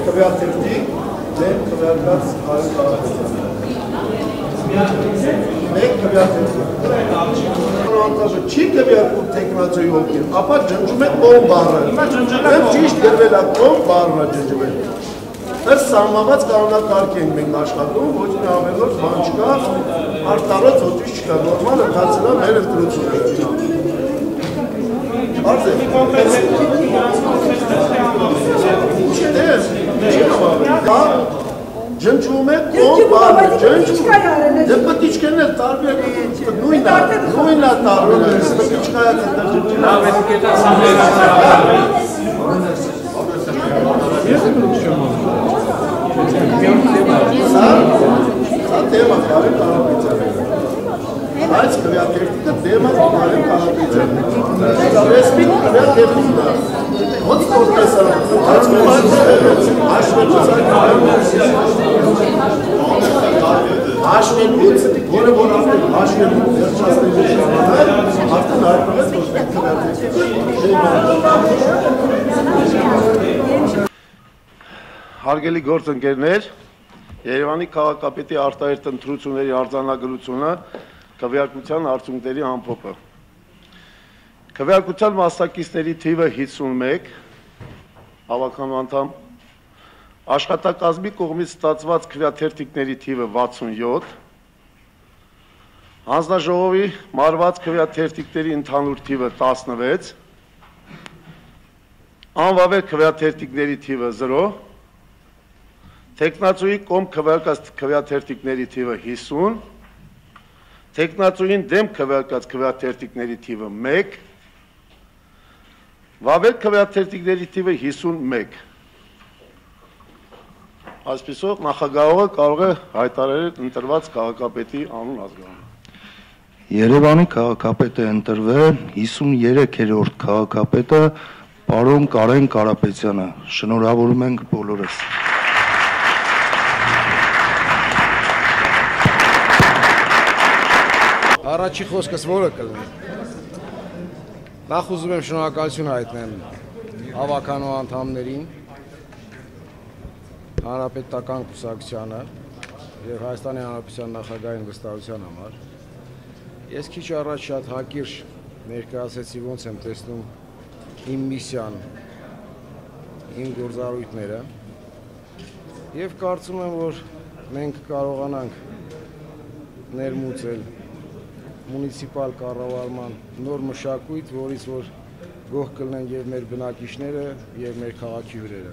քվեաթերթիկ դեմ քվեարկած Արեն Կարապետյան։ Մեկ քվեաթերթիկ։ Անտաշը չի քվեարկում տեխնացիայի օգին, ապա ջնջում է կոմ բառը։ Եմ ճիշտ գրվել է կոմ բառը ջնջվել։ Ըստ սահմանված կանոնակարգ ենք մենք աշխատում, ոչ մի ավելորդ բան չկա, արտարոց ոչինչ չկա, նորմալ ընթացել է մեր ընտրությունը։ Արդ է։ Ջնջում է կոմ բառը, ջնջում։ Դե պտիչքերն էլ տարբեր նույնա տարբեր, պտիչքայա կետը ջնջում։ Լավ է կետա Սա դեմա Կարեն Կարապետյան։ Այս քվեաթերթիկը դեմա Կարեն Կարապետյան։ Ռեսպիկ քվեաթերթիկն է։ Ոնց որպես հաշվելուց, որը որ ապրել հաշվելուց վերջացնելու ժամանակ, արդեն հայտնվեց, որ մենք քվեաթերթիկ։ Հարգելի գործընկերներ, Երևանի քաղաքապետի արտահերթ ընտրությունների արձանագրությունը քվեարկության արդյունքների ամփոփը։ Քվեարկության մասնակիցների թիվը 51, հավաքական անդամ, աշխատակազմի կողմից ստացված քվեաթերթիկների թիվը 67, հանձնաժողովի մարված քվեաթերթիկների ընդհանուր թիվը 16, անվավեր քվեաթերթիկների թիվը 0, Տեխնացուի կողմ քվեարկած քվեաթերթիկների թիվը 50, տեխնացուին դեմ քվեարկած քվեաթերթիկների թիվը 1, վավեր քվեաթերթիկների թիվը 51։ Այսպիսով նախագահողը կարող է հայտարարել ընտրված քաղաքապետի անուն ազգանունը։ Երևանի քաղաքապետ է ընտրվել 53-րդ քաղաքապետը պարոն Կարեն Կարապետյանը։ Շնորհավորում ենք բոլորս։ Առաջի խոսքս որը կլինի։ Նախ ուզում եմ շնորհակալություն հայտնել հավաքանու անդամներին, Հանրապետական կուսակցությանը եւ Հայաստանի Հանրապետության նախագահային վստահության համար։ Ես քիչ առաջ շատ հակիրճ ներկայացեցի ոնց եմ տեսնում իմ միսիան, իմ գործառույթները եւ կարծում եմ, որ մենք կարողանանք ներմուծել մունիցիպալ կառավարման նոր մշակույթ, որից որ գոհ կլինեն եւ մեր բնակիչները եւ մեր քաղաքի հյուրերը։